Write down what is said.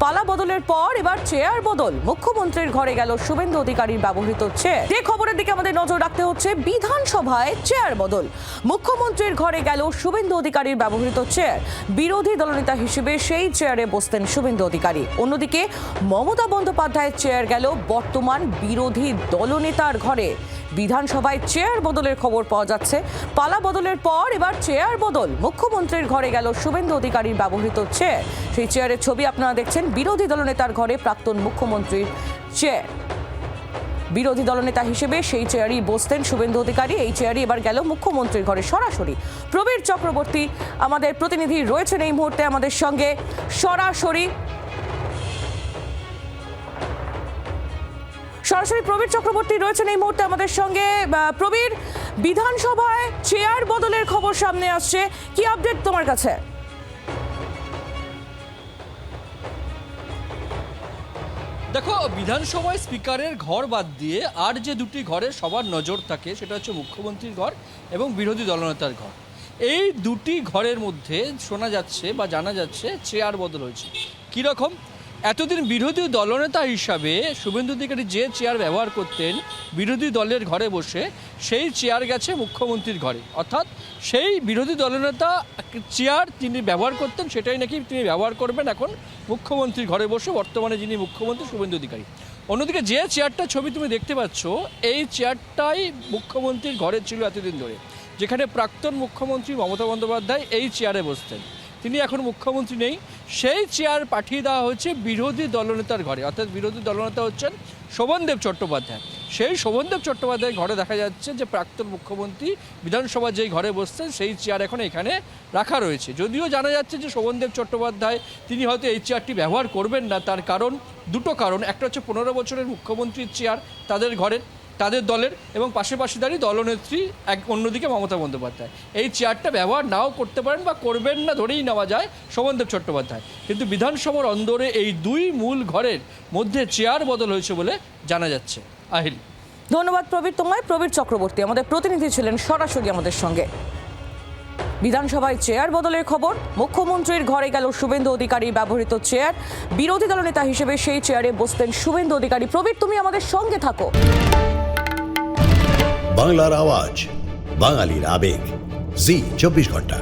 পালা বদলের পর এবার চেয়ার বদল। মুখ্যমন্ত্রীর ঘরে গেল শুভেন্দু অধিকারীর ব্যবহৃত চেয়ার। যে খবরের দিকে আমাদের নজর রাখতে হচ্ছে, বিধানসভায় চেয়ার বদল। মুখ্যমন্ত্রীর ঘরে গেল শুভেন্দু অধিকারীর ব্যবহৃত চেয়ার। বিরোধী দলনেতা হিসেবে সেই চেয়ারে বসতেন শুভেন্দু অধিকারী। অন্যদিকে মমতা বন্দ্যোপাধ্যায়ের চেয়ার গেল বর্তমান বিরোধী দলনেতার ঘরে। বিধানসভায় চেয়ার বদলের খবর পাওয়া যাচ্ছে। পালা বদলের পর এবার চেয়ার বদল। মুখ্যমন্ত্রীর ঘরে গেল শুভেন্দু অধিকারীর ব্যবহৃত চেয়ার। সেই চেয়ারের ছবি আপনারা দেখছেন। বিরোধী দলনেতার ঘরে প্রাক্তন মুখ্যমন্ত্রীর চেয়ার। বিরোধী দলনেতা হিসেবে সেই চেয়ারই বসতেন শুভেন্দু অধিকারী। এই চেয়ারই এবার গেল মুখ্যমন্ত্রীর ঘরে সরাসরি। প্রবীর চক্রবর্তী আমাদের প্রতিনিধি রয়েছেন এই মুহূর্তে আমাদের সঙ্গে সরাসরি। প্রবীর চক্রবর্তী রয়েছেন এই মুহূর্তে আমাদের সঙ্গে। প্রবীর, বিধানসভায় চেয়ার বদলের খবর সামনে আসছে, কি আপডেট তোমার কাছে? দেখো, বিধানসভায় স্পিকারের ঘর বাদ দিয়ে আর যে দুটি ঘরে সবার নজর থাকে সেটা হচ্ছে মুখ্যমন্ত্রীর ঘর এবং বিরোধী দলনেতার ঘর। এই দুটি ঘরের মধ্যে শোনা যাচ্ছে বা জানা যাচ্ছে চেয়ার বদল হয়েছে। কীরকম? এতদিন বিরোধী দলনেতা হিসাবে শুভেন্দু অধিকারী যে চেয়ার ব্যবহার করতেন বিরোধী দলের ঘরে বসে, সেই চেয়ার গেছে মুখ্যমন্ত্রীর ঘরে। অর্থাৎ সেই বিরোধী দলনেতা চেয়ার তিনি ব্যবহার করতেন সেটাই নাকি তিনি ব্যবহার করবেন এখন মুখ্যমন্ত্রীর ঘরে বসে, বর্তমানে যিনি মুখ্যমন্ত্রী শুভেন্দু অধিকারী। অন্যদিকে যে চেয়ারটা ছবি তুমি দেখতে পাচ্ছ, এই চেয়ারটাই মুখ্যমন্ত্রীর ঘরে ছিল এতদিন ধরে, যেখানে প্রাক্তন মুখ্যমন্ত্রী মমতা বন্দ্যোপাধ্যায় এই চেয়ারে বসতেন। তিনি এখন মুখ্যমন্ত্রী নেই, সেই চেয়ার পাঠিয়ে দেওয়া হয়েছে বিরোধী দলনেতার ঘরে। অর্থাৎ বিরোধী দলনেতা হচ্ছেন শোভনদেব চট্টোপাধ্যায়। সেই শোভনদেব চট্টোপাধ্যায়ের ঘরে দেখা যাচ্ছে যে প্রাক্তন মুখ্যমন্ত্রী বিধানসভা যেই ঘরে বসতেন সেই চেয়ার এখন এখানে রাখা রয়েছে। যদিও জানা যাচ্ছে যে শোভনদেব চট্টোপাধ্যায় তিনি হয়তো এই চেয়ারটি ব্যবহার করবেন না। তার কারণ দুটো কারণ। একটা হচ্ছে 15 বছরের মুখ্যমন্ত্রীর চেয়ার তাদের ঘরের, তাদের দলের, এবং পাশাপাশি দাঁড়িয়ে দলনেত্রী অন্যদিকে মমতা বন্দ্যোপাধ্যায়। এই চেয়ারটা ব্যবহার নাও করতে পারেন বা করবেন না ধরেই নেওয়া যায় শোভনদেব চট্টোপাধ্যায়। কিন্তু বিধানসভার অন্দরে এই দুই মূল ঘরের মধ্যে চেয়ার বদল হয়েছে বলে জানা যাচ্ছে। আহিল, ধন্যবাদ প্রবীর তোমায়। প্রবীর চক্রবর্তী আমাদের প্রতিনিধি ছিলেন সরাসরি আমাদের সঙ্গে। বিধানসভায় চেয়ার বদলের খবর। মুখ্যমন্ত্রীর ঘরে গেল শুভেন্দু অধিকারীর ব্যবহৃত চেয়ার। বিরোধী দলনেতা হিসেবে সেই চেয়ারে বসতেন শুভেন্দু অধিকারী। প্রবীর, তুমি আমাদের সঙ্গে থাকো। বাংলার আওয়াজ, বাঙালির আবেগ, জি 24 ঘন্টা।